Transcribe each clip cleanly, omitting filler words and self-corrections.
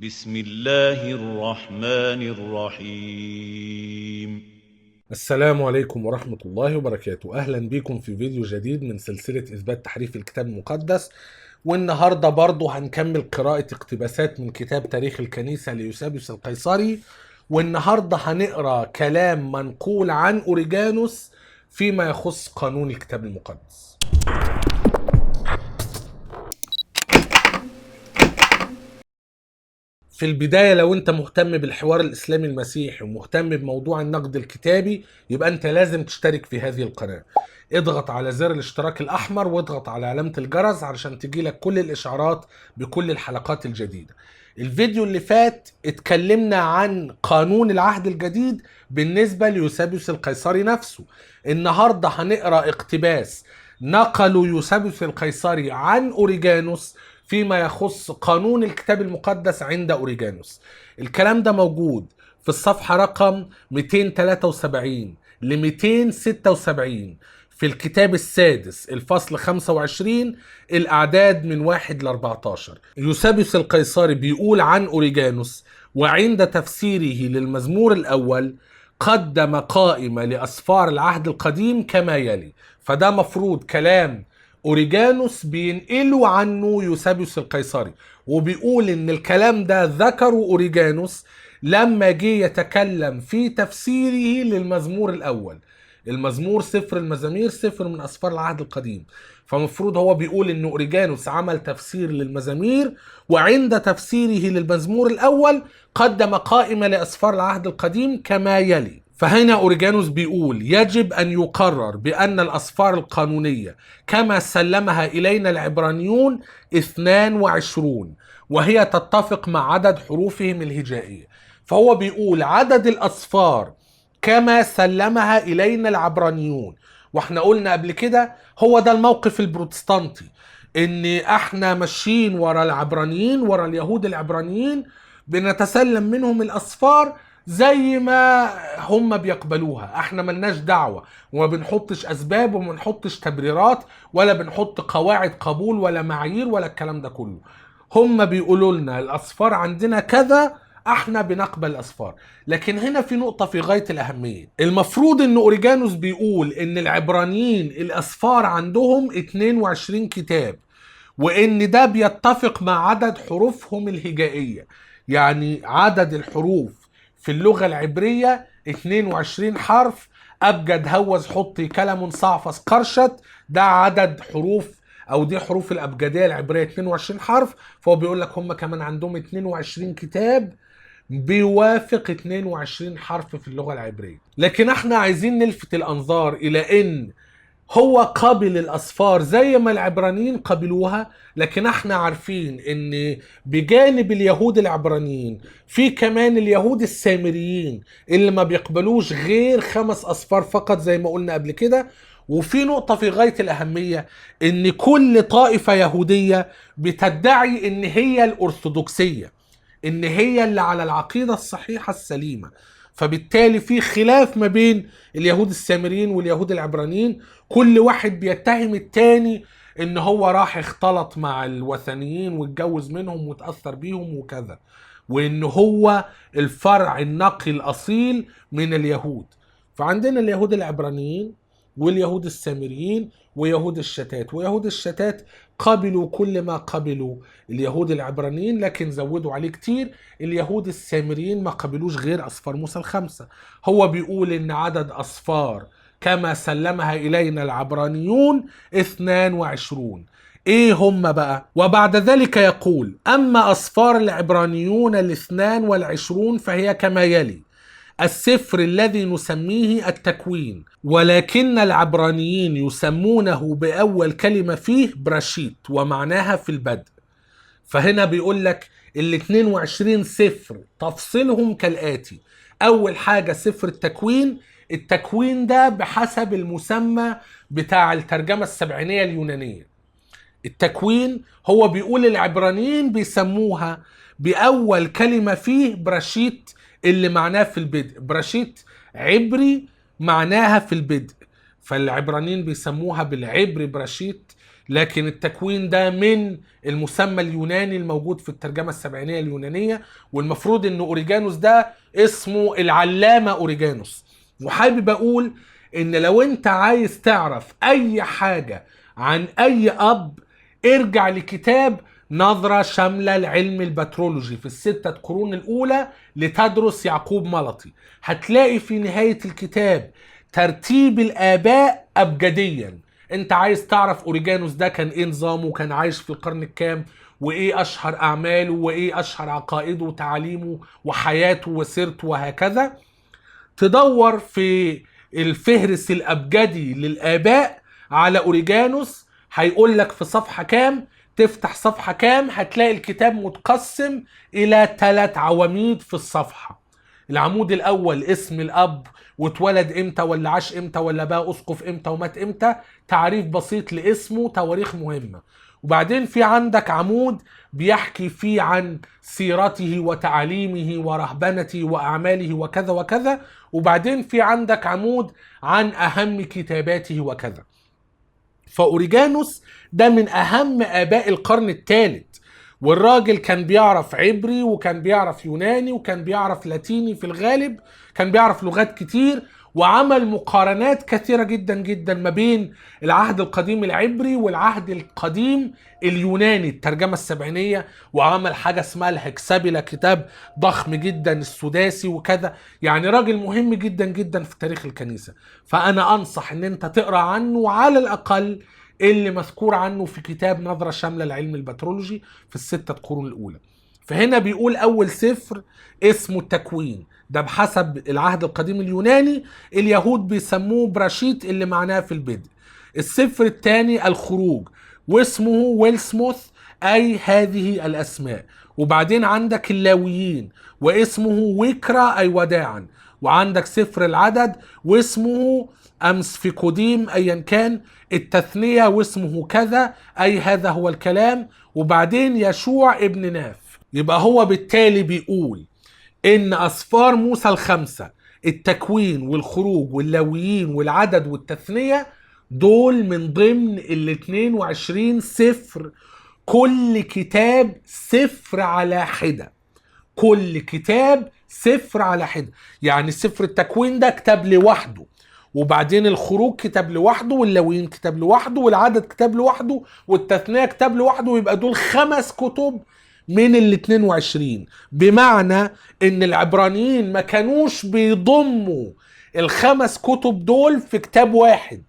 بسم الله الرحمن الرحيم. السلام عليكم ورحمة الله وبركاته. أهلا بكم في فيديو جديد من سلسلة إثبات تحريف الكتاب المقدس. والنهاردة برضو هنكمل قراءة اقتباسات من كتاب تاريخ الكنيسة ليوسابيوس القيصري. والنهاردة هنقرأ كلام منقول عن أوريجانوس فيما يخص قانون الكتاب المقدس. في البداية، لو انت مهتم بالحوار الإسلامي المسيحي ومهتم بموضوع النقد الكتابي، يبقى انت لازم تشترك في هذه القناة. اضغط على زر الاشتراك الأحمر واضغط على علامة الجرس علشان تجيلك كل الإشعارات بكل الحلقات الجديدة. الفيديو اللي فات اتكلمنا عن قانون العهد الجديد بالنسبة ليوسابيوس القيصري نفسه. النهاردة هنقرأ اقتباس نقلوا يوسابيوس القيصري عن أوريجانوس فيما يخص قانون الكتاب المقدس عند أوريجانوس. الكلام ده موجود في الصفحة رقم 273 ل 276 في الكتاب السادس الفصل 25 الأعداد من 1 ل 14. يوسابيوس القيصري بيقول عن أوريجانوس: وعند تفسيره للمزمور الأول قدم قائمة لأسفار العهد القديم كما يلي. فده مفروض كلام اوريجانوس بينقلوا عنه يوسابيوس القيصري، وبيقول ان الكلام ده ذكره اوريجانوس لما جه يتكلم في تفسيره للمزمور الاول. المزمور سفر المزامير، سفر من اسفار العهد القديم. فمفروض هو بيقول ان اوريجانوس عمل تفسير للمزامير، وعند تفسيره للمزمور الاول قدم قائمة لاسفار العهد القديم كما يلي. فهنا أوريجانوس بيقول: يجب أن يقرر بأن الأسفار القانونية كما سلمها إلينا العبرانيون 22، وهي تتفق مع عدد حروفهم الهجائية. فهو بيقول عدد الأسفار كما سلمها إلينا العبرانيون. واحنا قلنا قبل كده هو ده الموقف البروتستانتي، ان احنا ماشيين ورا العبرانيين، ورا اليهود العبرانيين، بنتسلم منهم الأسفار زي ما هم بيقبلوها. احنا ملناش دعوة، وما بنحطش اسباب وما بنحطش تبريرات ولا بنحط قواعد قبول ولا معايير ولا الكلام ده كله. هم بيقولوا لنا الاسفار عندنا كذا، احنا بنقبل الاسفار. لكن هنا في نقطة في غاية الاهمية. المفروض ان اوريجانوس بيقول ان العبرانيين الاسفار عندهم 22 كتاب، وان ده بيتفق مع عدد حروفهم الهجائية. يعني عدد الحروف في اللغة العبرية 22 حرف: أبجد هوز حطي كلم صعفص قرشت. ده عدد حروف، أو دي حروف الأبجدية العبرية 22 حرف. فهو بيقول لك هم كمان عندهم 22 كتاب بيوافق 22 حرف في اللغة العبرية. لكن احنا عايزين نلفت الأنظار إلى إن هو قابل الأسفار زي ما العبرانيين قبلوها، لكن احنا عارفين ان بجانب اليهود العبرانيين في كمان اليهود السامريين اللي ما بيقبلوش غير 5 أسفار فقط زي ما قلنا قبل كده. وفي نقطة في غاية الأهمية، ان كل طائفة يهودية بتدعي ان هي الأرثوذكسية، ان هي اللي على العقيدة الصحيحة السليمة. فبالتالي في خلاف ما بين اليهود السامريين واليهود العبرانيين. كل واحد بيتهم التاني ان هو راح اختلط مع الوثنيين واتجوز منهم وتأثر بيهم وكذا، وان هو الفرع النقي الاصيل من اليهود. فعندنا اليهود العبرانيين واليهود السامريين ويهود الشتات. ويهود الشتات قبلوا كل ما قبلوا اليهود العبرانيين، لكن زودوا عليه كتير. اليهود السامريين ما قبلوش غير أسفار موسى ال5. هو بيقول إن عدد أسفار كما سلمها إلينا العبرانيون 22. ايه هم بقى؟ وبعد ذلك يقول: اما اسفار العبرانيون 22 فهي كما يلي: السفر الذي نسميه التكوين، ولكن العبرانيين يسمونه بأول كلمة فيه براشيت، ومعناها في البدء. فهنا بيقول لك ال 22 سفر تفصيلهم كالآتي: أول حاجة سفر التكوين. التكوين ده بحسب المسمى بتاع الترجمة السبعينية اليونانية. التكوين هو بيقول العبرانيين بيسموها بأول كلمة فيه براشيت، اللي معناه في البدء. براشيت عبري معناها في البدء، فالعبرانيين بيسموها بالعبري براشيت لكن التكوين ده من المسمى اليوناني الموجود في الترجمة السبعينية اليونانية، والمفروض ان اوريجانوس ده اسمه العلامة اوريجانوس. وحابب اقول ان لو انت عايز تعرف اي حاجة عن اي اب، ارجع لكتاب نظرة شاملة لعلم البترولوجي في الستة قرون الاولى لتدرس يعقوب ملطي. هتلاقي في نهاية الكتاب ترتيب الاباء ابجديا. انت عايز تعرف اوريجانوس ده كان ايه نظامه، وكان عايش في القرن الكام، وايه اشهر اعماله، وايه اشهر عقائده وتعاليمه وحياته وسيرته وهكذا، تدور في الفهرس الابجدي للاباء على اوريجانوس. هيقول لك في صفحة كام، تفتح صفحة كام هتلاقي الكتاب متقسم الى 3 عواميد في الصفحة. العمود الاول اسم الاب، واتولد امتى ولا عاش امتى ولا بقى اسقف امتى ومات امتى، تعريف بسيط لاسمه، تواريخ مهمة. وبعدين في عندك عمود بيحكي فيه عن سيرته وتعاليمه ورهبنته واعماله وكذا وكذا. وبعدين في عندك عمود عن اهم كتاباته وكذا. فاوريجانوس ده من اهم اباء القرن الثالث، والراجل كان بيعرف عبري وكان بيعرف يوناني وكان بيعرف لاتيني في الغالب، كان بيعرف لغات كتير، وعمل مقارنات كثيرة جدا جدا ما بين العهد القديم العبري والعهد القديم اليوناني الترجمة السبعينية، وعمل حاجة اسمها الهكسابيلا، كتاب ضخم جدا السداسي وكذا. يعني راجل مهم جدا جدا في تاريخ الكنيسة. فأنا أنصح ان انت تقرأ عنه على الأقل اللي مذكور عنه في كتاب نظرة شاملة لعلم البترولوجي في الستة قرون الأولى. فهنا بيقول أول سفر اسمه التكوين، ده بحسب العهد القديم اليوناني، اليهود بيسموه براشيت اللي معناه في البدء. السفر الثاني الخروج، واسمه ويلسموث، أي هذه الأسماء. وبعدين عندك اللاويين، واسمه ويكرا أي وداعا. وعندك سفر العدد، واسمه أمسفيكوديم أيا كان. التثنية، واسمه كذا أي هذا هو الكلام. وبعدين يشوع ابن ناف. يبقى هو بالتالي بيقول إن أسفار موسى الخمسة، التكوين والخروج واللاويين والعدد والتثنية، دول من ضمن ال 22 سفر، كل كتاب سفر على حدة. كل كتاب سفر على حدة. يعني سفر التكوين ده كتاب لوحده، وبعدين الخروج كتاب لوحده، واللاويين كتاب لوحده، والعدد كتاب لوحده، والتثنية كتاب لوحده. يبقى دول 5 كتب من ال 22. بمعنى ان العبرانيين ما كانوش بيضموا ال5 كتب دول في كتاب واحد،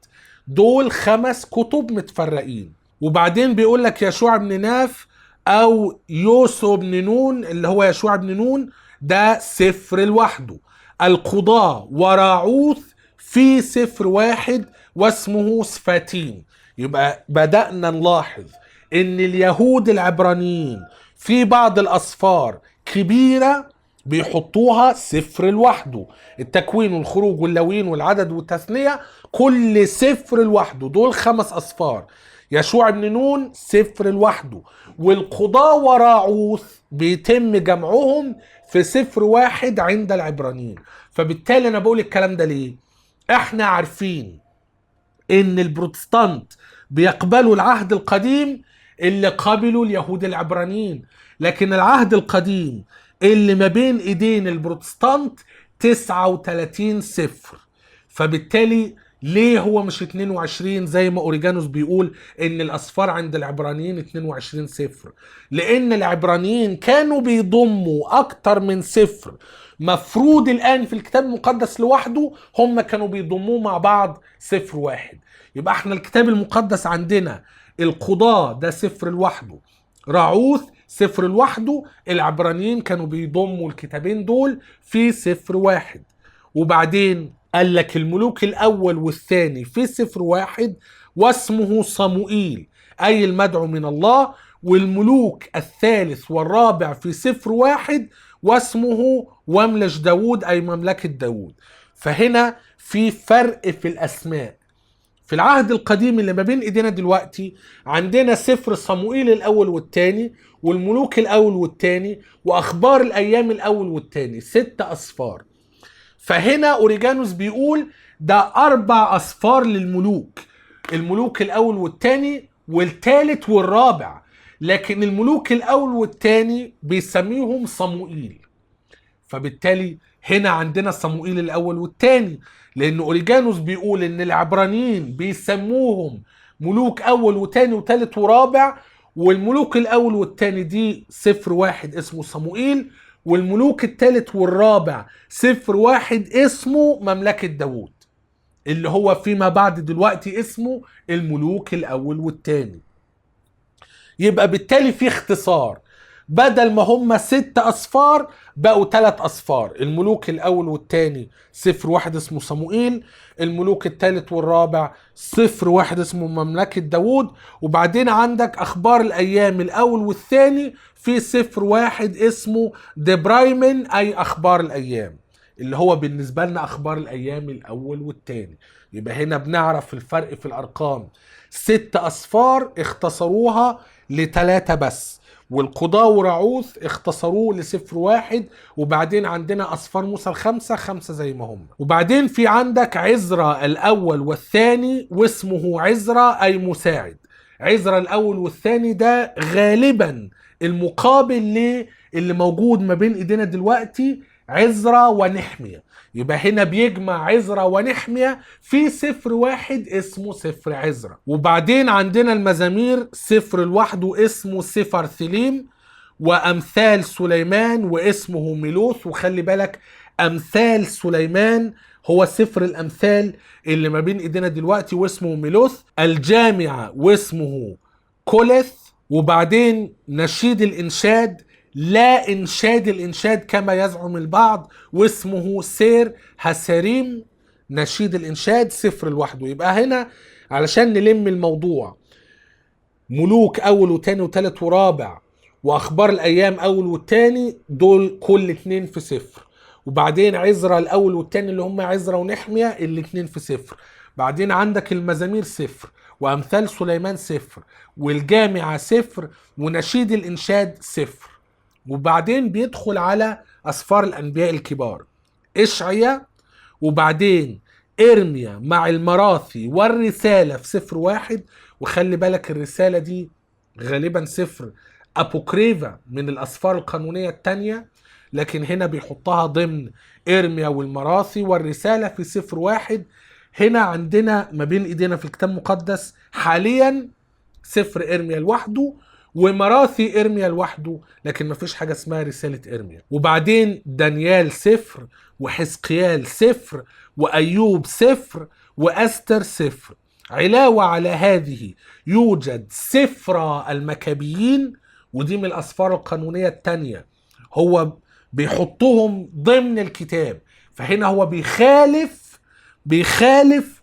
دول 5 كتب متفرقين. وبعدين بيقول لك يشوع بن ناف او يوسو بن نون، اللي هو يشوع بن نون، ده سفر لوحده. القضاة وراعوث في سفر واحد واسمه سفاتين. يبقى بدأنا نلاحظ ان اليهود العبرانيين في بعض الاسفار كبيرة بيحطوها سفر لوحده. التكوين والخروج واللاويين والعدد والتثنية كل سفر لوحده، دول 5 أسفار. يشوع بن نون سفر لوحده، والقضاة وراعوث بيتم جمعهم في سفر واحد عند العبرانيين. فبالتالي أنا بقول الكلام ده ليه؟ احنا عارفين ان البروتستانت بيقبلوا العهد القديم اللي قبلوا اليهود العبرانيين، لكن العهد القديم اللي ما بين ايدين البروتستانت 39 سفر. فبالتالي ليه هو مش 22 زي ما اوريجانوس بيقول ان الاسفار عند العبرانيين 22 سفر؟ لان العبرانيين كانوا بيضموا اكتر من سفر مفروض الان في الكتاب المقدس لوحده، هم كانوا بيضموه مع بعض سفر واحد. يبقى احنا الكتاب المقدس عندنا القضاة ده سفر لوحده، راعوث سفر لوحده، العبرانيين كانوا بيضموا الكتابين دول في سفر واحد. وبعدين قال لك الملوك الاول والثاني في سفر واحد واسمه صموئيل اي المدعو من الله، والملوك الثالث والرابع في سفر واحد واسمه وملش داود اي مملكة داود. فهنا في فرق في الاسماء. في العهد القديم اللي ما بين ايدينا دلوقتي عندنا سفر صموئيل الاول والثاني، والملوك الاول والثاني، واخبار الايام الاول والثاني، 6 اسفار. فهنا اوريجانوس بيقول ده 4 اسفار للملوك، الملوك الاول والثاني والثالث والرابع، لكن الملوك الاول والثاني بيسميهم صموئيل. فبالتالي هنا عندنا صموئيل الاول والثاني، لان اوريجانوس بيقول ان العبرانيين بيسموهم ملوك اول وثاني وثالث ورابع، والملوك الاول والثاني دي سفر واحد اسمه صموئيل، والملوك الثالث والرابع سفر واحد اسمه مملكة داوود، اللي هو فيما بعد دلوقتي اسمه الملوك الاول والثاني. يبقى بالتالي في اختصار، بدل ما هم 6 أصفار بقوا 3 أصفار. الملوك الأول والثاني سفر واحد اسمه صموئيل، الملوك الثالث والرابع سفر واحد اسمه مملكة داوود، وبعدين عندك أخبار الأيام الأول والثاني في سفر واحد اسمه دبرايمن، أي أخبار الأيام، اللي هو بالنسبة لنا أخبار الأيام الأول والثاني. يبقى هنا بنعرف الفرق في الأرقام، 6 أصفار اختصروها ل3 بس، والقضاء ورعوث اختصروه لسفر واحد، وبعدين عندنا أصفار موسى الخمسة 5 زي ما هم. وبعدين في عندك عزرا الأول والثاني واسمه عزرا أي مساعد. عزرا الأول والثاني ده غالبا المقابل اللي موجود ما بين ايدينا دلوقتي عزرا ونحمية. يبقى هنا بيجمع عزرا ونحمية في سفر واحد اسمه سفر عزرا. وبعدين عندنا المزامير سفر لوحده اسمه سفر ثليم، وأمثال سليمان واسمه ميلوث. وخلي بالك أمثال سليمان هو سفر الأمثال اللي ما بين ايدينا دلوقتي واسمه ميلوث. الجامعة واسمه كولث. وبعدين نشيد الإنشاد، لا إنشاد الإنشاد كما يزعم البعض، واسمه سير هسريم. نشيد الإنشاد سفر لوحده. يبقى هنا علشان نلم الموضوع، ملوك أول وتاني وتالت ورابع وأخبار الأيام أول والتاني دول كل 2 في سفر. وبعدين عزرا الأول والتاني اللي هم عزرا ونحمية الاتنين في سفر. بعدين عندك المزامير سفر، وأمثال سليمان سفر، والجامعة سفر، ونشيد الإنشاد سفر. وبعدين بيدخل على أسفار الأنبياء الكبار، إشعيا، وبعدين إرميا مع المراثي والرسالة في سفر واحد. وخلي بالك الرسالة دي غالبا سفر أبوكريفا من الأسفار القانونية التانية، لكن هنا بيحطها ضمن إرميا والمراثي والرسالة في سفر واحد. هنا عندنا ما بين إيدينا في الكتاب المقدس حاليا سفر إرميا لوحده ومراثي إرميا لوحده، لكن ما فيش حاجة اسمها رسالة إرميا. وبعدين دانيال سفر، وحزقيال سفر، وأيوب سفر، وأستر سفر. علاوة على هذه يوجد سفر المكابيين، ودي من الأسفار القانونية التانية، هو بيحطهم ضمن الكتاب. فهنا هو بيخالف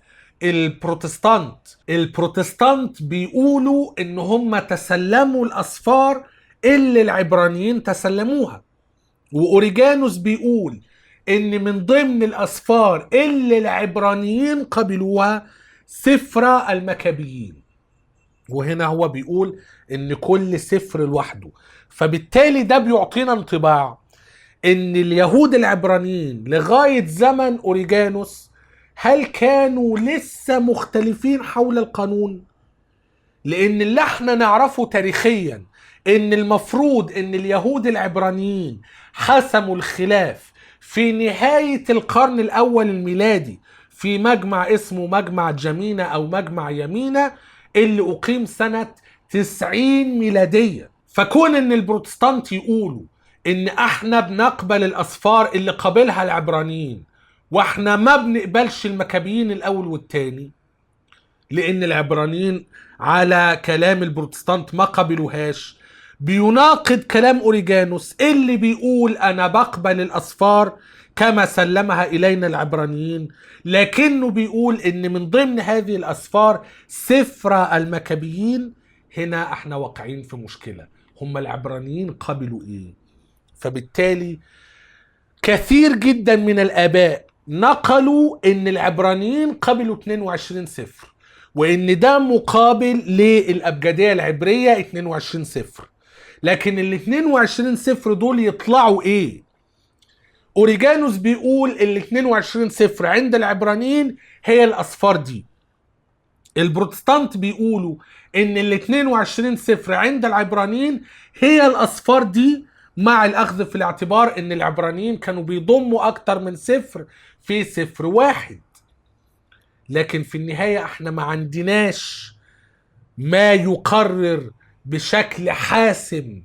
البروتستانت بيقولوا ان هم تسلموا الاسفار اللي العبرانيين تسلموها، واوريجانوس بيقول ان من ضمن الاسفار اللي العبرانيين قبلوها سفر المكابيين. وهنا هو بيقول ان كل سفر لوحده. فبالتالي ده بيعطينا انطباع ان اليهود العبرانيين لغاية زمن اوريجانوس هل كانوا لسه مختلفين حول القانون؟ لان اللي احنا نعرفه تاريخيا ان المفروض ان اليهود العبرانيين حسموا الخلاف في نهاية القرن الاول الميلادي في مجمع اسمه مجمع جمينة او مجمع يمينة اللي اقيم سنة 90 ميلادية. فكون ان البروتستانت يقولوا ان احنا بنقبل الاسفار اللي قبلها العبرانيين واحنا ما بنقبلش المكابيين الاول والتاني، لان العبرانيين على كلام البروتستانت ما قبلوهاش، بيناقض كلام اوريجانوس اللي بيقول انا بقبل الاسفار كما سلمها الينا العبرانيين، لكنه بيقول ان من ضمن هذه الاسفار سفر المكابيين. هنا احنا واقعين في مشكلة، هم العبرانيين قبلوا ايه؟ فبالتالي كثير جدا من الآباء نقلوا ان العبرانيين قبلوا 22 سفر، وان ده مقابل للأبجدية العبرية 22 سفر. لكن ال 22 سفر دول يطلعوا ايه؟ اوريجانوس بيقول ال 22 سفر عند العبرانيين هي الأسفار دي البروتستانت بيقولوا ان ال 22 سفر عند العبرانيين هي الاسفار دي، مع الاخذ في الاعتبار ان العبرانيين كانوا بيضموا اكتر من سفر في سفر واحد. لكن في النهاية احنا ما عندناش ما يقرر بشكل حاسم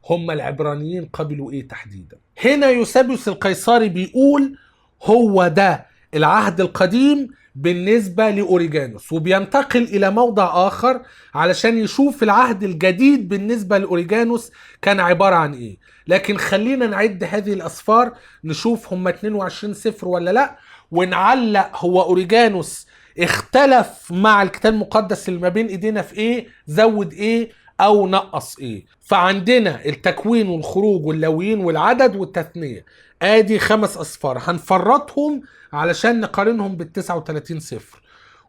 هم العبرانيين قبلوا ايه تحديدا. هنا يوسابيوس القيصري بيقول هو ده العهد القديم بالنسبة لأوريجانوس، وبينتقل إلى موضع آخر علشان يشوف العهد الجديد بالنسبة لأوريجانوس كان عبارة عن إيه. لكن خلينا نعد هذه الأسفار نشوف هم 22 سفر ولا لأ، ونعلق هو أوريجانوس اختلف مع الكتاب المقدس اللي ما بين إيدينا في إيه، زود إيه أو نقص إيه. فعندنا التكوين والخروج واللاويين والعدد والتثنية، ادي 5 أسفار هنفرطهم علشان نقارنهم بال39 سفر.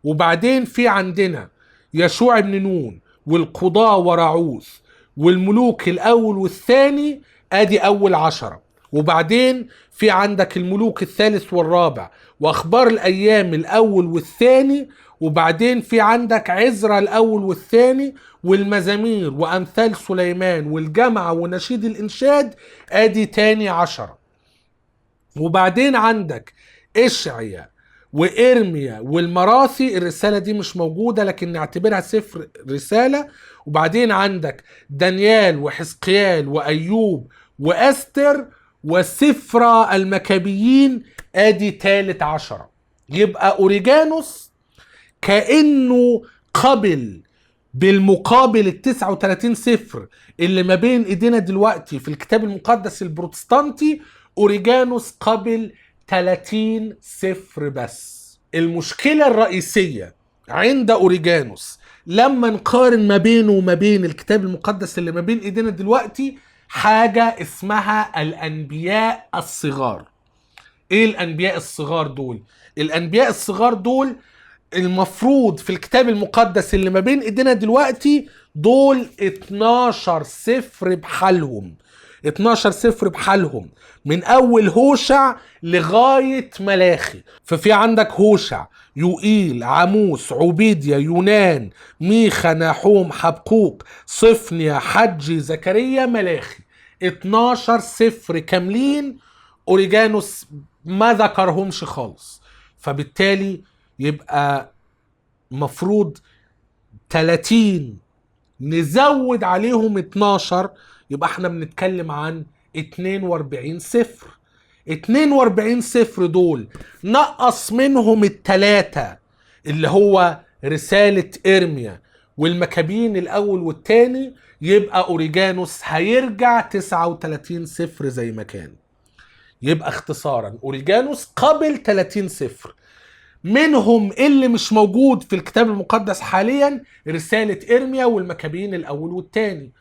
وبعدين في عندنا يشوع بن نون والقضاء ورعوث والملوك الأول والثاني، ادي أول 10. وبعدين في عندك الملوك الثالث والرابع وأخبار الأيام الأول والثاني، وبعدين في عندك عزرا الأول والثاني والمزامير وأمثال سليمان والجامعة ونشيد الإنشاد، ادي تاني 10. وبعدين عندك إشعيا وإرميا والمراثي، الرسالة دي مش موجودة لكن نعتبرها سفر رسالة. وبعدين عندك دانيال وحزقيال وأيوب وأستر وسفر المكابيين، ادي تالت 10. يبقى أوريجانوس كأنه قبل بالمقابل ال39 سفر اللي ما بين ايدينا دلوقتي في الكتاب المقدس البروتستانتي، أوريجانوس قبل 30 سفر بس. المشكلة الرئيسية عند أوريجانوس لما نقارن ما بينه وما بين الكتاب المقدس اللي ما بين ايدينا دلوقتي حاجة اسمها الأنبياء الصغار. ايه الأنبياء الصغار دول؟ الأنبياء الصغار دول المفروض في الكتاب المقدس اللي ما بين ايدينا دلوقتي دول 12 سفر بحالهم، 12 سفر بحالهم من اول هوشع لغاية ملاخي. ففي عندك هوشع، يوئيل، عموس، عبيديا، يونان، ميخا، ناحوم، حبقوق، صفنيا، حجي، زكريا، ملاخي. 12 سفر كاملين أوريجانوس ما ذكرهمش خالص. فبالتالي يبقى مفروض 30 نزود عليهم 12، يبقى احنا بنتكلم عن 42 سفر. 42 سفر دول نقص منهم الثلاثة اللي هو رسالة إرميا والمكابين الأول والثاني، يبقى أوريجانوس هيرجع 39 سفر زي ما كان. يبقى اختصارا أوريجانوس قبل 30 سفر، منهم اللي مش موجود في الكتاب المقدس حاليا رسالة إرميا والمكابين الأول والثاني.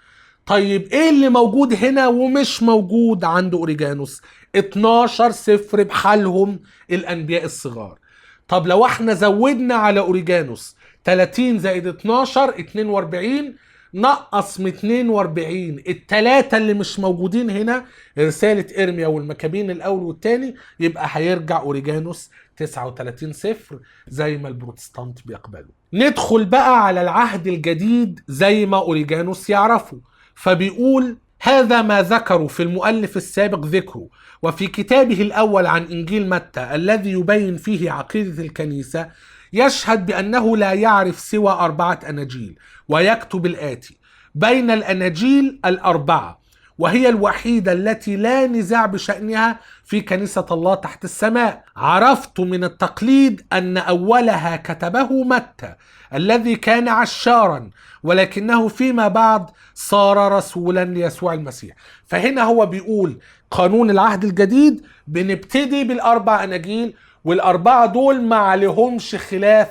طيب ايه اللي موجود هنا ومش موجود عند أوريجانوس؟ 12 سفر بحالهم الأنبياء الصغار. طب لو احنا زودنا على أوريجانوس 30 زائد 12 42، نقص من 42 الثلاثة اللي مش موجودين هنا رسالة إرميا والمكابين الأول والثاني، يبقى هيرجع أوريجانوس 39 سفر زي ما البروتستانت بيقبلوا. ندخل بقى على العهد الجديد زي ما أوريجانوس يعرفه. فبيقول هذا ما ذكروا في المؤلف السابق ذكره، وفي كتابه الأول عن إنجيل متى الذي يبين فيه عقيدة الكنيسة يشهد بأنه لا يعرف سوى 4 أناجيل، ويكتب الآتي: بين الأناجيل 4 وهي الوحيدة التي لا نزاع بشأنها في كنيسة الله تحت السماء. عرفت من التقليد أن أولها كتبه متى الذي كان عشارا، ولكنه فيما بعد صار رسولا ليسوع المسيح. فهنا هو بيقول قانون العهد الجديد بنبتدي بال4 أناجيل، وال4 دول ما عليهمش خلاف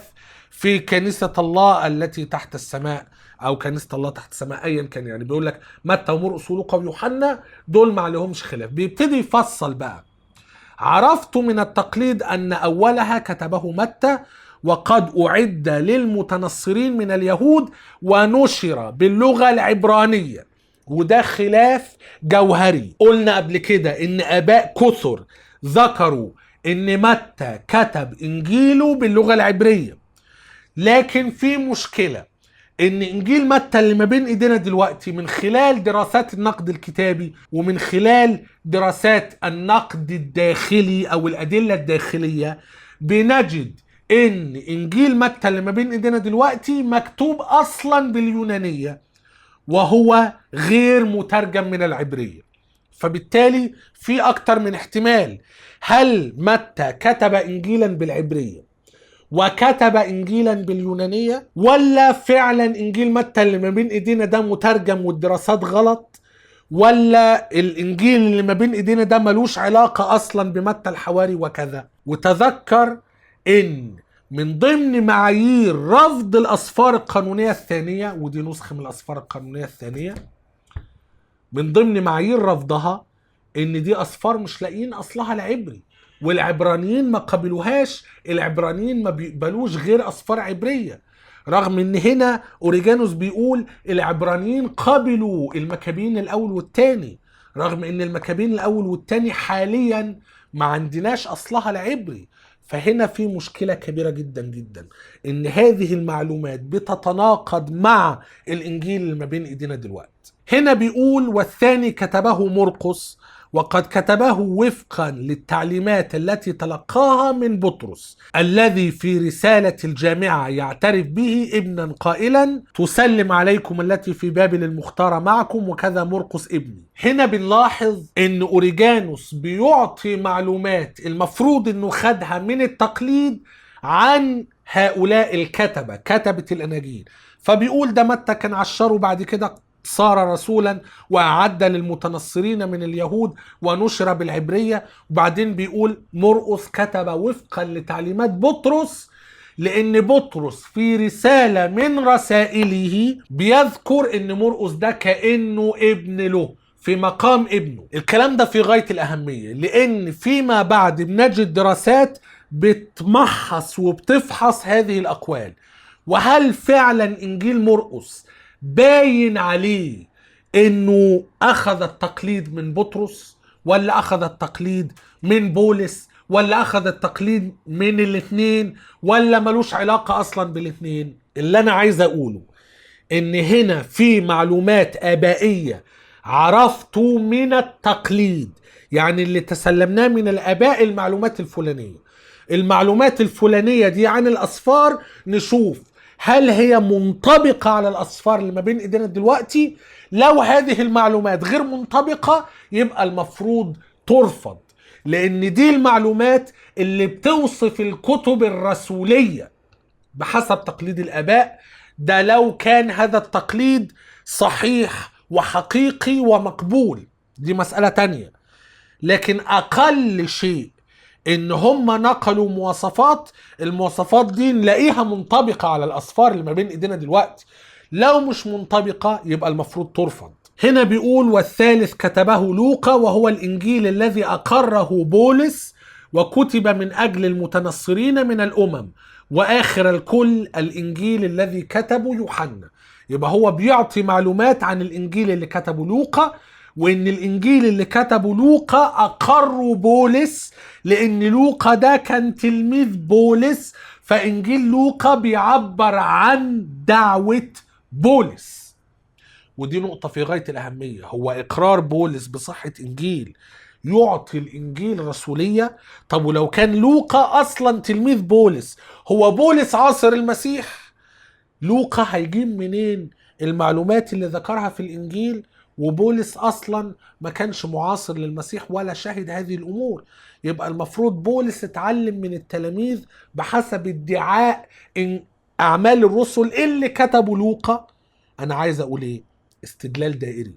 في كنيسة الله التي تحت السماء او كنيسة الله تحت السماء ايا كان. يعني بيقول لك متى ومرقس ولوقا ويوحنا دول ما عليهمش خلاف. بيبتدي يفصل بقى: عرفت من التقليد ان اولها كتبه متى، وقد اعد للمتنصرين من اليهود ونشر باللغة العبرانية. وده خلاف جوهري. قلنا قبل كده ان اباء كثر ذكروا ان متى كتب انجيله باللغة العبرية، لكن في مشكلة ان انجيل متى اللي ما بين ايدينا دلوقتي من خلال دراسات النقد الكتابي ومن خلال دراسات النقد الداخلي او الادلة الداخلية بنجد ان انجيل متى اللي ما بين ايدينا دلوقتي مكتوب اصلا باليونانية وهو غير مترجم من العبرية. فبالتالي في اكتر من احتمال، هل متى كتب انجيلا بالعبرية وكتب انجيلا باليونانية، ولا فعلا انجيل متى اللي ما بين ايدينا ده مترجم والدراسات غلط، ولا الانجيل اللي ما بين ايدينا ده ملوش علاقة اصلا بمتى الحواري وكذا. وتذكر ان من ضمن معايير رفض الاسفار القانونية الثانية، ودي نسخة من الاسفار القانونية الثانية، من ضمن معايير رفضها ان دي اسفار مش لاقيين اصلها العبري، والعبرانيين ما قبلوهاش. العبرانيين ما بيقبلوش غير اسفار عبرية، رغم ان هنا اوريجانوس بيقول العبرانيين قبلوا المكابين الاول والثاني، رغم ان المكابين الاول والثاني حاليا ما عندناش اصلها العبري. فهنا في مشكلة كبيرة جدا جدا ان هذه المعلومات بتتناقض مع الانجيل اللي ما بين ايدينا دلوقتي. هنا بيقول والثاني كتبه مرقس وقد كتبه وفقا للتعليمات التي تلقاها من بطرس الذي في رسالة الجامعة يعترف به ابنا قائلا تسلم عليكم التي في بابل المختارة معكم وكذا مرقس ابني. هنا بنلاحظ ان اوريجانوس بيعطي معلومات المفروض انه خدها من التقليد عن هؤلاء الكتبة، كتبة الاناجيل. فبيقول ده متى كان عشره بعد كده صار رسولا وأعد للمتنصرين من اليهود ونشر بالعبرية. وبعدين بيقول مرقس كتب وفقا لتعليمات بطرس، لأن بطرس في رسالة من رسائله بيذكر أن مرقس ده كأنه ابن له في مقام ابنه. الكلام ده في غاية الأهمية، لأن فيما بعد بنجد دراسات بتمحص وبتفحص هذه الأقوال، وهل فعلا إنجيل مرقس باين عليه انه اخذ التقليد من بطرس، ولا اخذ التقليد من بولس، ولا اخذ التقليد من الاثنين، ولا ملوش علاقة اصلا بالاثنين. اللي انا عايز اقوله ان هنا في معلومات ابائية عرفته من التقليد، يعني اللي تسلمناه من الاباء المعلومات الفلانية. المعلومات الفلانية دي عن الاسفار نشوف هل هي منطبقة على الأسفار اللي ما بين إيدينا دلوقتي. لو هذه المعلومات غير منطبقة يبقى المفروض ترفض، لأن دي المعلومات اللي بتوصف الكتب الرسولية بحسب تقليد الآباء. ده لو كان هذا التقليد صحيح وحقيقي ومقبول، دي مسألة تانية. لكن أقل شيء ان هم نقلوا مواصفات، المواصفات دي نلاقيها منطبقة على الاسفار اللي ما بين ايدينا دلوقتي. لو مش منطبقة يبقى المفروض ترفض. هنا بيقول والثالث كتبه لوقا وهو الانجيل الذي اقره بولس وكتب من اجل المتنصرين من الامم، واخر الكل الانجيل الذي كتبه يوحنا. يبقى هو بيعطي معلومات عن الانجيل اللي كتبه لوقا، وان الانجيل اللي كتبه لوقا اقره بولس، لان لوقا ده كان تلميذ بولس، فانجيل لوقا بيعبر عن دعوة بولس. ودي نقطة في غاية الأهمية، هو إقرار بولس بصحة إنجيل يعطي الإنجيل رسولية. طب ولو كان لوقا أصلا تلميذ بولس، هو بولس عاصر المسيح، لوقا هيجيب منين المعلومات اللي ذكرها في الإنجيل؟ وبولس أصلا ما كانش معاصر للمسيح ولا شهد هذه الأمور. يبقى المفروض بولس اتعلم من التلاميذ بحسب ادعاء إن أعمال الرسل اللي كتبوا لوقا. أنا عايز أقول إيه؟ استدلال دائري.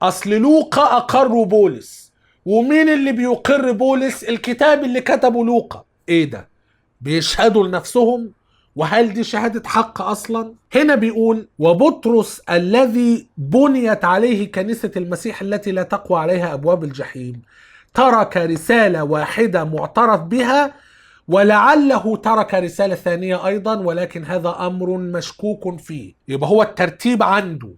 أصل لوقا أقر بولس، ومين اللي بيقر بولس؟ الكتاب اللي كتبه لوقا. إيه ده؟ بيشهدوا لنفسهم؟ وهل دي شهادة حق أصلا؟ هنا بيقول وبطرس الذي بنيت عليه كنيسة المسيح التي لا تقوى عليها أبواب الجحيم ترك رسالة واحدة معترف بها، ولعله ترك رسالة ثانية أيضا، ولكن هذا أمر مشكوك فيه. يبقى هو الترتيب عنده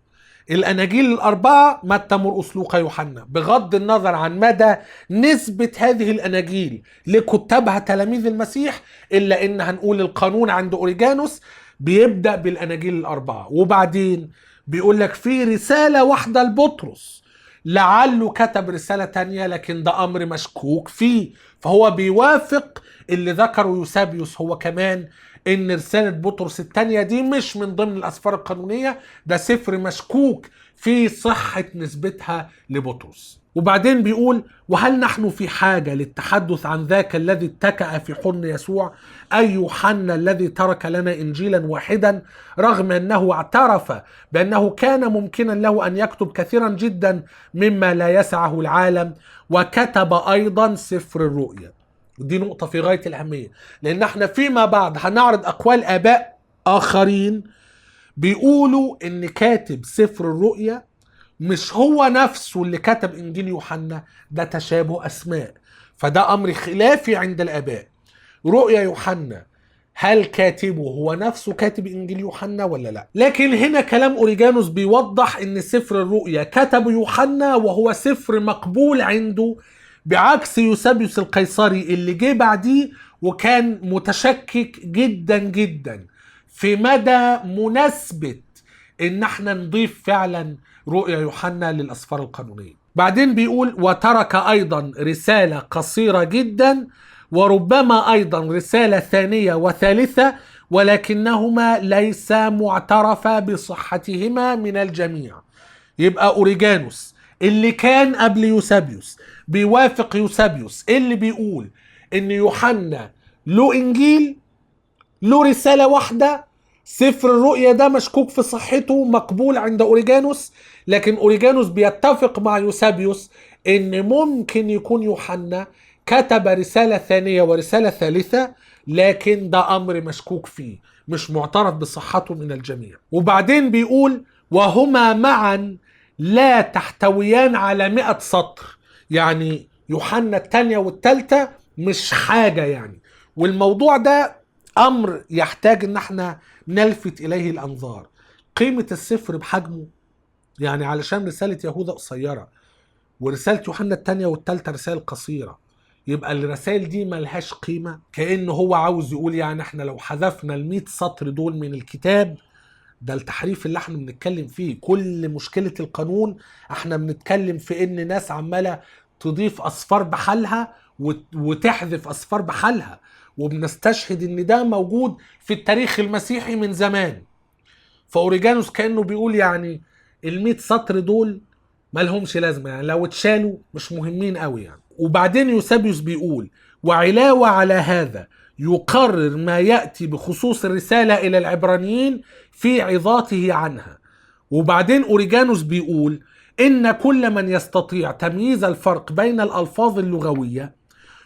الأناجيل الأربعة متى مرقس لوقا يوحنا، بغض النظر عن مدى نسبة هذه الأناجيل لكتابها تلاميذ المسيح، إلا إن هنقول القانون عند أوريجانوس بيبدأ بالأناجيل الأربعة، وبعدين بيقول لك في رسالة واحدة لبطرس لعله كتب رسالة تانية لكن ده أمر مشكوك فيه. فهو بيوافق اللي ذكره يوسابيوس هو كمان، ان رسالة بطرس الثانية دي مش من ضمن الاسفار القانونية، ده سفر مشكوك في صحة نسبتها لبطرس. وبعدين بيقول وهل نحن في حاجة للتحدث عن ذاك الذي اتكأ في حضن يسوع، أي يوحنا الذي ترك لنا إنجيلا واحدا رغم أنه اعترف بأنه كان ممكنا له أن يكتب كثيرا جدا مما لا يسعه العالم، وكتب أيضا سفر الرؤيا. ودي نقطة في غاية الأهمية، لأن احنا فيما بعد هنعرض أقوال آباء آخرين بيقولوا إن كاتب سفر الرؤيا مش هو نفسه اللي كتب إنجيل يوحنا، ده تشابه أسماء، فده أمر خلافي عند الآباء. رؤيا يوحنا هل كاتبه هو نفسه كاتب إنجيل يوحنا ولا لا؟ لكن هنا كلام أوريجانوس بيوضح إن سفر الرؤيا كتب يوحنا وهو سفر مقبول عنده، بعكس يوسابيوس القيصري اللي جه بعديه وكان متشكك جدا جدا في مدى مناسبة ان احنا نضيف فعلا رؤيا يوحنا للأسفار القانونية. بعدين بيقول وترك ايضا رسالة قصيرة جدا وربما ايضا رسالة ثانية وثالثة، ولكنهما ليس معترف بصحتهما من الجميع. يبقى أوريجانوس اللي كان قبل يوسابيوس بيوافق يوسابيوس اللي بيقول ان يوحنا له انجيل، له رسالة واحدة، سفر الرؤيا ده مشكوك في صحته مقبول عند أوريجانوس، لكن أوريجانوس بيتفق مع يوسابيوس ان ممكن يكون يوحنا كتب رسالة ثانية ورسالة ثالثة، لكن ده امر مشكوك فيه مش معترف بصحته من الجميع. وبعدين بيقول وهما معا لا تحتويان على 100 سطر، يعني يوحنا الثانية والثالثة مش حاجة يعني. والموضوع ده امر يحتاج ان احنا نلفت اليه الانظار. قيمة السفر بحجمه، يعني علشان رسالة يهوذا قصيرة ورسالة يوحنا الثانية والثالثة رسائل قصيرة، يبقى الرسائل دي ملهاش قيمة. كأنه هو عاوز يقول يعني احنا لو حذفنا ال100 سطر دول من الكتاب، ده التحريف اللي احنا بنتكلم فيه. كل مشكلة القانون احنا بنتكلم في ان ناس عمالة تضيف أسفار بحالها وتحذف أسفار بحالها، وبنستشهد ان ده موجود في التاريخ المسيحي من زمان. فأوريجانوس كأنه بيقول يعني ال100 سطر دول مالهمش لازمة، يعني لو اتشالوا مش مهمين قوي يعني. وبعدين يوسابيوس بيقول وعلاوة على هذا يقرر ما يأتي بخصوص الرسالة إلى العبرانيين في عظاته عنها. وبعدين أوريجانوس بيقول إن كل من يستطيع تمييز الفرق بين الألفاظ اللغوية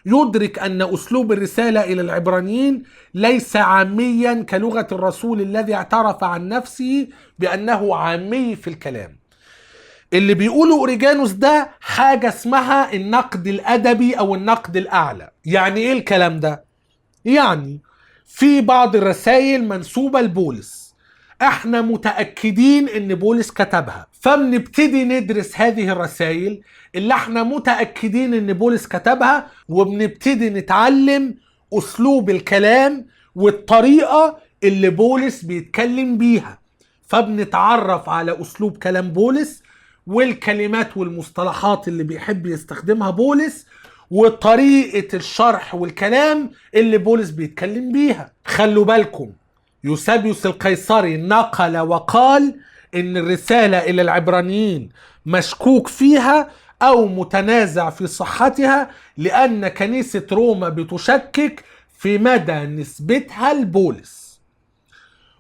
يدرك أن أسلوب الرسالة إلى العبرانيين ليس عاميا كلغة الرسول الذي اعترف عن نفسه بأنه عامي في الكلام. اللي بيقوله أوريجانوس ده حاجة اسمها النقد الأدبي أو النقد الأعلى. يعني إيه الكلام ده؟ يعني في بعض الرسائل منسوبة لبولس احنا متأكدين ان بولس كتبها، فبنبتدي ندرس هذه الرسائل اللي احنا متأكدين ان بولس كتبها، وبنبتدي نتعلم اسلوب الكلام والطريقة اللي بولس بيتكلم بيها، فبنتعرف على اسلوب كلام بولس والكلمات والمصطلحات اللي بيحب يستخدمها بولس وطريقة الشرح والكلام اللي بولس بيتكلم بيها. خلوا بالكم يوسابيوس القيصري نقل وقال ان الرسالة الى العبرانيين مشكوك فيها او متنازع في صحتها لان كنيسة روما بتشكك في مدى نسبتها لبولس.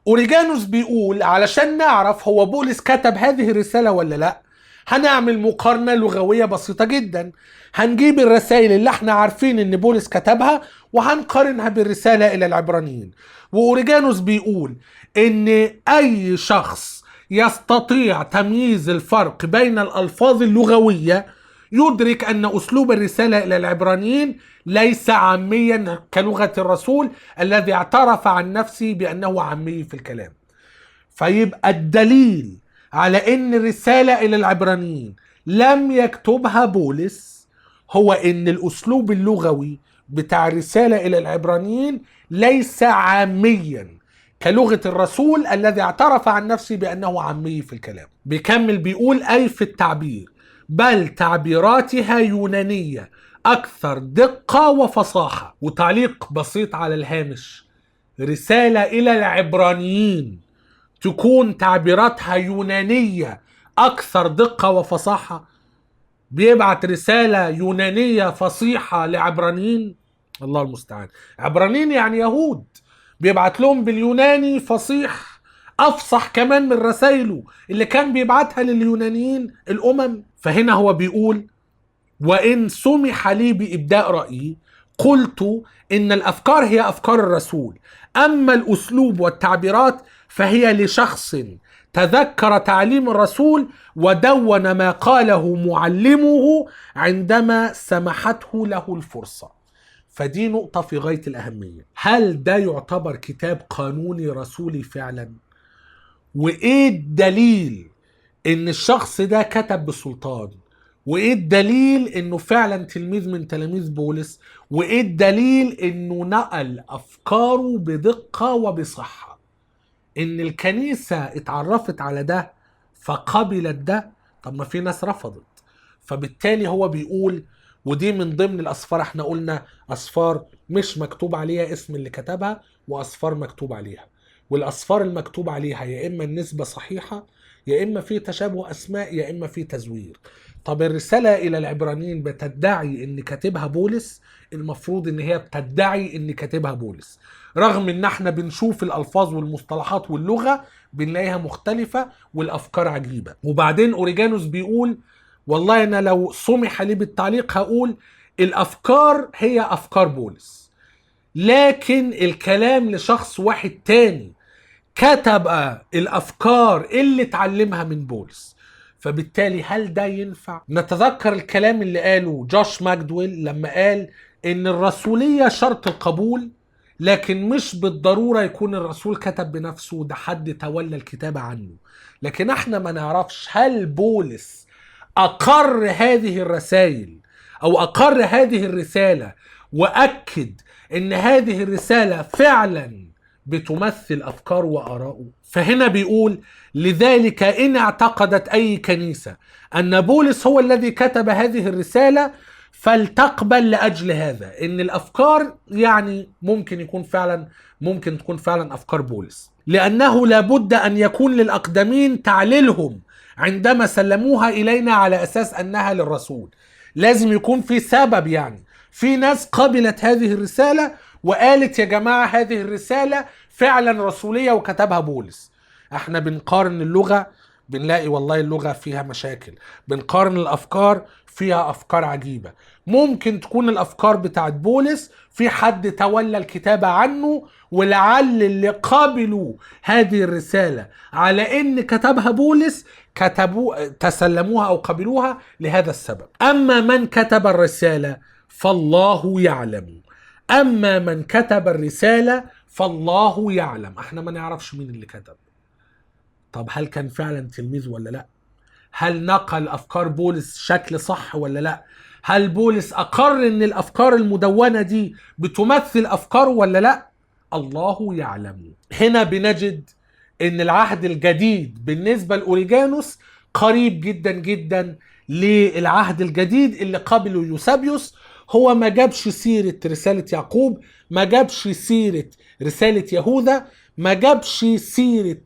أوريجانوس بيقول علشان نعرف هو بولس كتب هذه الرسالة ولا لا، هنعمل مقارنة لغوية بسيطة جدا. هنجيب الرسائل اللي احنا عارفين ان بولس كتبها وهنقارنها بالرسالة الى العبرانيين. وأوريجانوس بيقول ان اي شخص يستطيع تمييز الفرق بين الالفاظ اللغوية يدرك ان اسلوب الرسالة الى العبرانيين ليس عاميا كلغة الرسول الذي اعترف عن نفسه بانه عامي في الكلام. فيبقى الدليل على ان الرسالة الى العبرانيين لم يكتبها بولس هو ان الاسلوب اللغوي بتاع الرسالة الى العبرانيين ليس عاميا كلغة الرسول الذي اعترف عن نفسه بانه عامي في الكلام. بيكمل بيقول اي في التعبير، بل تعبيراتها يونانية اكثر دقة وفصاحة. وتعليق بسيط على الهامش، رسالة الى العبرانيين تكون تعبيراتها يونانية أكثر دقة وفصاحة؟ بيبعت رسالة يونانية فصيحة لعبرانيين؟ الله المستعان. عبرانيين يعني يهود، بيبعت لهم باليوناني فصيح أفصح كمان من رسائله اللي كان بيبعتها لليونانيين الأمم. فهنا هو بيقول وإن سمح لي بإبداء رأيي قلت إن الأفكار هي أفكار الرسول، أما الأسلوب والتعبيرات فهي لشخص تذكر تعليم الرسول ودون ما قاله معلمه عندما سمحته له الفرصة. فدي نقطة في غاية الأهمية. هل ده يعتبر كتاب قانوني رسولي فعلا؟ وإيه الدليل إن الشخص ده كتب بسلطان؟ وايه الدليل انه فعلا تلميذ من تلاميذ بولس؟ وايه الدليل انه نقل افكاره بدقة وبصحة؟ ان الكنيسة اتعرفت على ده فقبلت ده؟ طب ما في ناس رفضت. فبالتالي هو بيقول، ودي من ضمن الاسفار، احنا قلنا اسفار مش مكتوب عليها اسم اللي كتبها واسفار مكتوب عليها، والاسفار المكتوب عليها يا اما النسبة صحيحة يا اما في تشابه اسماء يا اما في تزوير. طب الرسالة الى العبرانيين بتدعي ان كاتبها بولس، المفروض ان هي بتدعي ان كاتبها بولس، رغم ان احنا بنشوف الالفاظ والمصطلحات واللغة بنلاقيها مختلفة والافكار عجيبة. وبعدين اوريجانوس بيقول والله انا لو سمح لي بالتعليق هقول الافكار هي افكار بولس، لكن الكلام لشخص واحد تاني كتب الافكار اللي اتعلمها من بولس. فبالتالي هل ده ينفع؟ نتذكر الكلام اللي قاله جوش ماجدويل لما قال ان الرسولية شرط القبول، لكن مش بالضرورة يكون الرسول كتب بنفسه، ده حد تولى الكتابة عنه. لكن احنا ما نعرفش هل بولس اقر هذه الرسائل او اقر هذه الرسالة واكد ان هذه الرسالة فعلا بتمثل افكار واراءه. فهنا بيقول لذلك ان اعتقدت اي كنيسة ان بولس هو الذي كتب هذه الرسالة فلتقبل لاجل هذا ان الافكار يعني ممكن تكون فعلا افكار بولس، لانه لابد ان يكون للاقدمين تعليلهم عندما سلموها الينا على اساس انها للرسول. لازم يكون في سبب، يعني في ناس قبلت هذه الرسالة وقالت يا جماعة هذه الرسالة فعلا رسولية وكتبها بولس. احنا بنقارن اللغة بنلاقي والله اللغة فيها مشاكل، بنقارن الافكار فيها افكار عجيبة. ممكن تكون الافكار بتاعت بولس في حد تولى الكتابة عنه، ولعل اللي قابلوا هذه الرسالة على ان كتبها بولس تسلموها او قبلوها لهذا السبب. اما من كتب الرسالة فالله يعلم، اما من كتب الرسالة فالله يعلم. احنا ما نعرفش مين اللي كتب. طب هل كان فعلا تلميذ ولا لا؟ هل نقل افكار بولس شكل صح ولا لا؟ هل بولس اقر ان الافكار المدونة دي بتمثل افكار ولا لا؟ الله يعلم. هنا بنجد ان العهد الجديد بالنسبة لأوريجانوس قريب جدا جدا للعهد الجديد اللي قبله يوسابيوس. هو ما جابش سيرة رسالة يعقوب، ما جابش سيرة رسالة يهوذا، ما جابش سيرة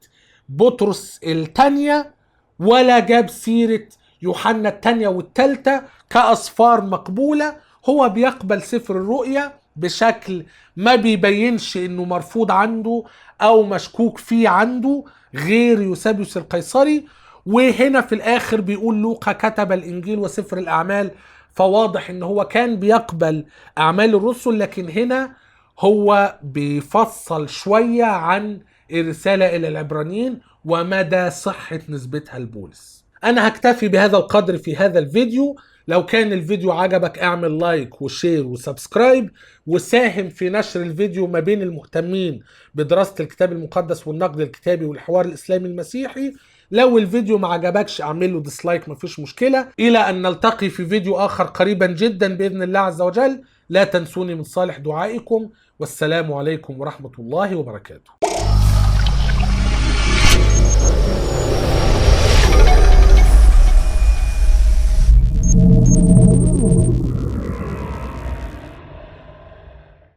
بطرس الثانية، ولا جاب سيرة يوحنا الثانية والثالثة كأسفار مقبولة. هو بيقبل سفر الرؤيا بشكل ما بيبينش انه مرفوض عنده او مشكوك فيه عنده غير يوسابيوس القيصري. وهنا في الاخر بيقول لوقا كتب الانجيل وسفر الاعمال، فواضح ان هو كان بيقبل اعمال الرسل، لكن هنا هو بيفصل شوية عن الرسالة الى العبرانيين ومدى صحة نسبتها لبولس. انا هكتفي بهذا القدر في هذا الفيديو. لو كان الفيديو عجبك اعمل لايك وشير وسبسكرايب، وساهم في نشر الفيديو ما بين المهتمين بدراسة الكتاب المقدس والنقد الكتابي والحوار الإسلامي المسيحي. لو الفيديو ما عجبكش اعمل له ديسلايك، مفيش مشكلة. الى ان نلتقي في فيديو اخر قريبا جدا باذن الله عز وجل. لا تنسوني من صالح دعائكم، والسلام عليكم ورحمة الله وبركاته.